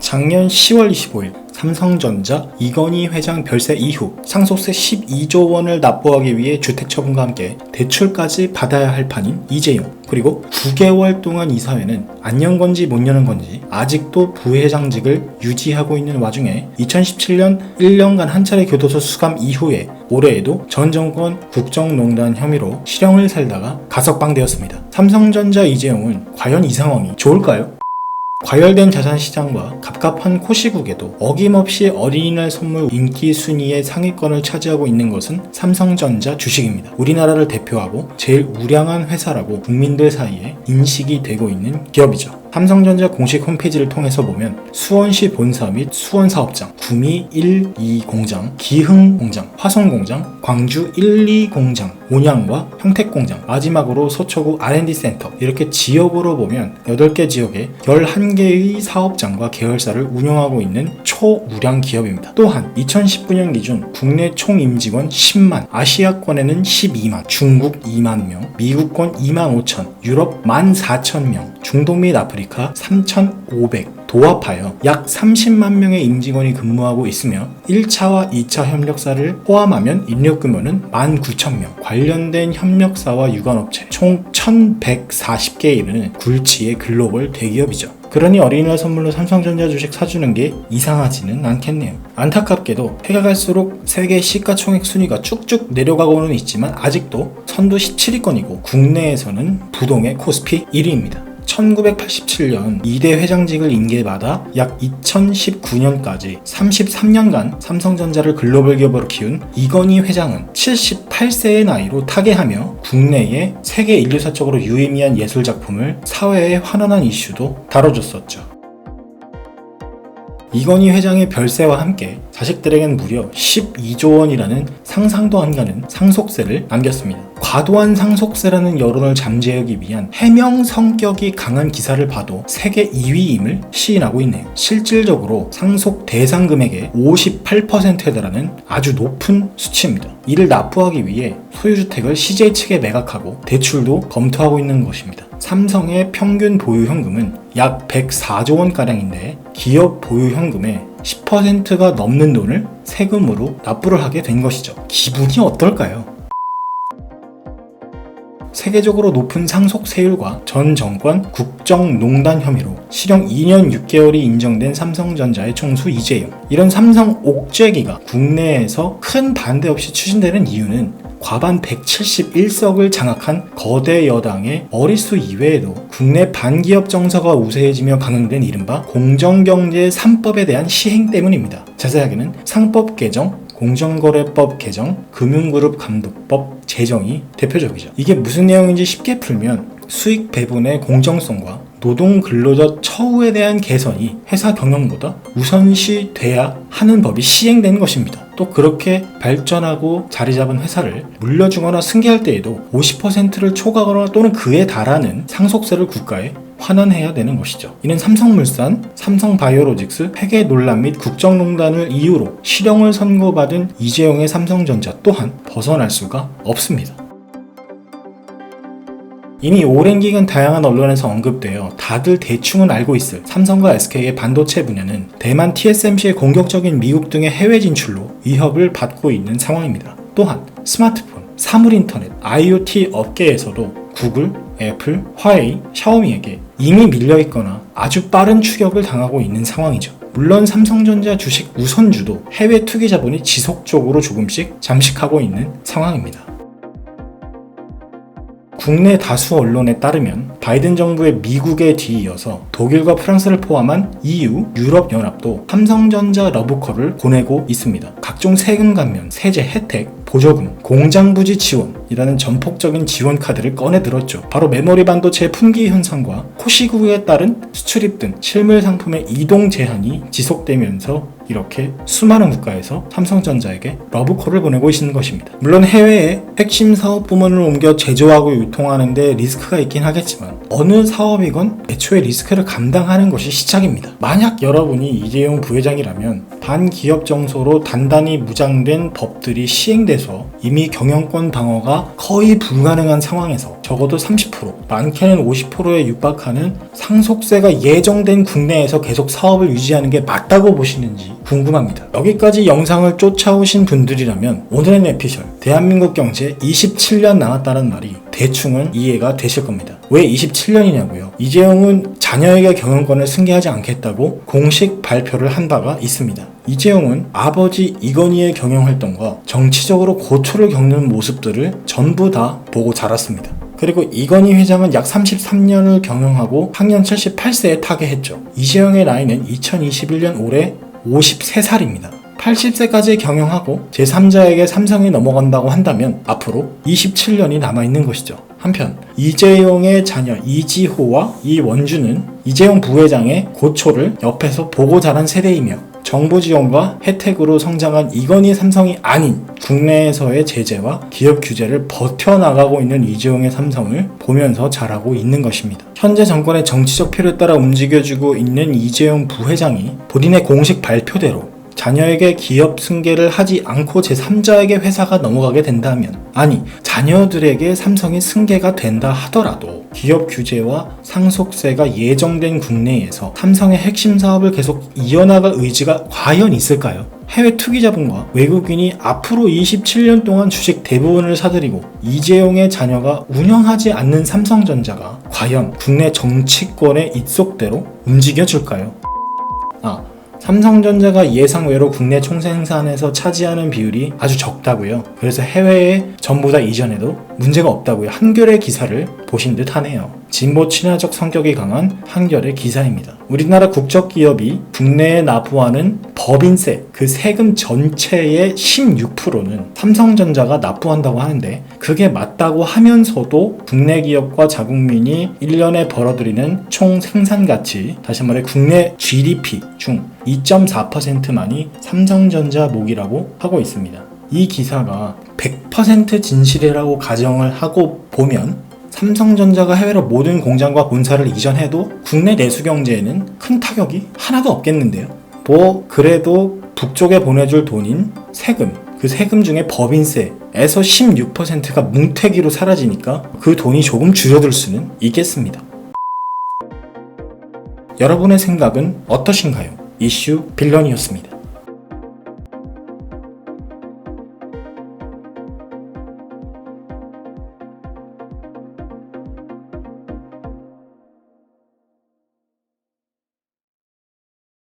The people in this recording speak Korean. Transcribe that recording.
작년 10월 25일 삼성전자 이건희 회장 별세 이후 상속세 12조 원을 납부하기 위해 주택처분과 함께 대출까지 받아야 할 판인 이재용, 그리고 9개월 동안 이사회는 안 연 건지 못 여는 건지 아직도 부회장직을 유지하고 있는 와중에 2017년 1년간 한 차례 교도소 수감 이후에 올해에도 전 정권 국정농단 혐의로 실형을 살다가 가석방되었습니다. 삼성전자 이재용은 과연 이 상황이 좋을까요? 과열된 자산시장과 갑갑한 코시국에도 어김없이 어린이날 선물 인기 순위의 상위권을 차지하고 있는 것은 삼성전자 주식입니다. 우리나라를 대표하고 제일 우량한 회사라고 국민들 사이에 인식이 되고 있는 기업이죠. 삼성전자 공식 홈페이지를 통해서 보면 수원시 본사 및 수원 사업장, 구미 1, 2 공장, 기흥 공장, 화성 공장, 광주 1, 2 공장, 온양과 평택 공장, 마지막으로 서초구 R&D 센터, 이렇게 지역으로 보면 8개 지역에 11개의 사업장과 계열사를 운영하고 있는 초우량 기업입니다. 또한 2019년 기준 국내 총 임직원 10만, 아시아권에는 12만, 중국 2만 명, 미국권 2만 5천, 유럽 1만 4천 명, 중동 및 아프리카 3,500 도합하여 약 30만 명의 임직원이 근무하고 있으며 1차와 2차 협력사를 포함하면 인력 규모는 19,000명, 관련된 협력사와 유관업체 총 1,140개에 이르는 굴지의 글로벌 대기업이죠. 그러니 어린이날 선물로 삼성전자 주식 사주는 게 이상하지는 않겠네요. 안타깝게도 해가 갈수록 세계 시가총액 순위가 쭉쭉 내려가고는 있지만 아직도 선두 17위권이고 국내에서는 부동의 코스피 1위입니다. 1987년 2대 회장직을 인계받아 약 2019년까지 33년간 삼성전자를 글로벌 기업으로 키운 이건희 회장은 78세의 나이로 타계하며 국내의 세계 인류사적으로 유의미한 예술작품을 사회에 환원한 이슈도 다뤄줬었죠. 이건희 회장의 별세와 함께 자식들에겐 무려 12조 원이라는 상상도 안 가는 상속세를 남겼습니다. 과도한 상속세라는 여론을 잠재우기 위한 해명 성격이 강한 기사를 봐도 세계 2위임을 시인하고 있네요. 실질적으로 상속 대상 금액의 58%에 달하는 아주 높은 수치입니다. 이를 납부하기 위해 소유주택을 CJ 측에 매각하고 대출도 검토하고 있는 것입니다. 삼성의 평균 보유 현금은 약 104조 원가량인데 기업 보유 현금의 10%가 넘는 돈을 세금으로 납부를 하게 된 것이죠. 기분이 어떨까요? 세계적으로 높은 상속세율과 전 정권 국정농단 혐의로 실형 2년 6개월이 인정된 삼성전자의 총수 이재용. 이런 삼성 옥죄기가 국내에서 큰 반대 없이 추진되는 이유는 과반 171석을 장악한 거대 여당의 머릿수 이외에도 국내 반기업 정서가 우세해지며 강행된 이른바 공정경제 3법에 대한 시행 때문입니다. 자세하게는 상법 개정, 공정거래법 개정, 금융그룹 감독법 제정이 대표적이죠. 이게 무슨 내용인지 쉽게 풀면 수익 배분의 공정성과 노동 근로자 처우에 대한 개선이 회사 경영보다 우선시 돼야 하는 법이 시행된 것입니다. 또 그렇게 발전하고 자리 잡은 회사를 물려주거나 승계할 때에도 50%를 초과하거나 또는 그에 달하는 상속세를 국가에 환원해야 되는 것이죠. 이는 삼성물산, 삼성바이오로직스 회계 논란 및 국정농단을 이유로 실형을 선고받은 이재용의 삼성전자 또한 벗어날 수가 없습니다. 이미 오랜 기간 다양한 언론에서 언급되어 다들 대충은 알고 있을 삼성과 SK의 반도체 분야는 대만 TSMC의 공격적인 미국 등의 해외 진출로 위협을 받고 있는 상황입니다. 또한 스마트폰, 사물인터넷, IoT 업계에서도 구글, 애플, 화웨이, 샤오미에게 이미 밀려있거나 아주 빠른 추격을 당하고 있는 상황이죠. 물론 삼성전자 주식 우선주도 해외 투기 자본이 지속적으로 조금씩 잠식하고 있는 상황입니다. 국내 다수 언론에 따르면 바이든 정부의 미국에 뒤이어서 독일과 프랑스를 포함한 EU, 유럽연합도 삼성전자 러브콜을 보내고 있습니다. 각종 세금 감면, 세제 혜택, 보조금, 공장 부지 지원이라는 전폭적인 지원 카드를 꺼내 들었죠. 바로 메모리 반도체 품귀 현상과 코시국에 따른 수출입 등 실물 상품의 이동 제한이 지속되면서 이렇게 수많은 국가에서 삼성전자에게 러브콜을 보내고 있는 것입니다. 물론 해외에 핵심 사업 부문을 옮겨 제조하고 유통하는 데 리스크가 있긴 하겠지만 어느 사업이건 애초에 리스크를 감당하는 것이 시작입니다. 만약 여러분이 이재용 부회장이라면 반기업 정서로 단단히 무장된 법들이 시행돼서 이미 경영권 방어가 거의 불가능한 상황에서 적어도 30%, 많게는 50%에 육박하는 상속세가 예정된 국내에서 계속 사업을 유지하는 게 맞다고 보시는지 궁금합니다. 여기까지 영상을 쫓아오신 분들이라면 오늘의 내피셜, 대한민국 경제 27년 남았다는 말이 대충은 이해가 되실 겁니다. 왜 27년이냐고요? 이재용은 자녀에게 경영권을 승계하지 않겠다고 공식 발표를 한 바가 있습니다. 이재용은 아버지 이건희의 경영활동과 정치적으로 고초를 겪는 모습들을 전부 다 보고 자랐습니다. 그리고 이건희 회장은 약 33년을 경영하고 학년 78세에 타계했죠. 이재용의 나이는 2021년 올해 53살입니다. 80세까지 경영하고 제3자에게 삼성이 넘어간다고 한다면 앞으로 27년이 남아있는 것이죠. 한편 이재용의 자녀 이지호와 이원주는 이재용 부회장의 고초를 옆에서 보고 자란 세대이며 정부 지원과 혜택으로 성장한 이건희 삼성이 아닌 국내에서의 제재와 기업 규제를 버텨나가고 있는 이재용의 삼성을 보면서 자라고 있는 것입니다. 현재 정권의 정치적 필요에 따라 움직여주고 있는 이재용 부회장이 본인의 공식 발표대로 자녀에게 기업 승계를 하지 않고 제3자에게 회사가 넘어가게 된다면, 아니 자녀들에게 삼성이 승계가 된다 하더라도 기업 규제와 상속세가 예정된 국내에서 삼성의 핵심 사업을 계속 이어나갈 의지가 과연 있을까요? 해외 투기자본과 외국인이 앞으로 27년 동안 주식 대부분을 사들이고 이재용의 자녀가 운영하지 않는 삼성전자가 과연 국내 정치권의 입속대로 움직여줄까요? 삼성전자가 예상외로 국내 총생산에서 차지하는 비율이 아주 적다고요. 그래서 해외에 전부 다 이전해도 문제가 없다고요. 한겨레 기사를 보신 듯 하네요. 진보 친화적 성격이 강한 한겨레 기사입니다. 우리나라 국적기업이 국내에 납부하는 법인세, 그 세금 전체의 16%는 삼성전자가 납부한다고 하는데, 그게 맞다고 하면서도 국내 기업과 자국민이 1년에 벌어들이는 총 생산가치, 다시 말해 국내 GDP 중 2.4%만이 삼성전자 몫이라고 하고 있습니다. 이 기사가 100% 진실이라고 가정을 하고 보면 삼성전자가 해외로 모든 공장과 본사를 이전해도 국내 내수 경제에는 큰 타격이 하나도 없겠는데요. 그래도 북쪽에 보내줄 돈인 세금, 그 세금 중에 법인세에서 16%가 뭉태기로 사라지니까 그 돈이 조금 줄어들 수는 있겠습니다. 여러분의 생각은 어떠신가요? 이슈 빌런이었습니다.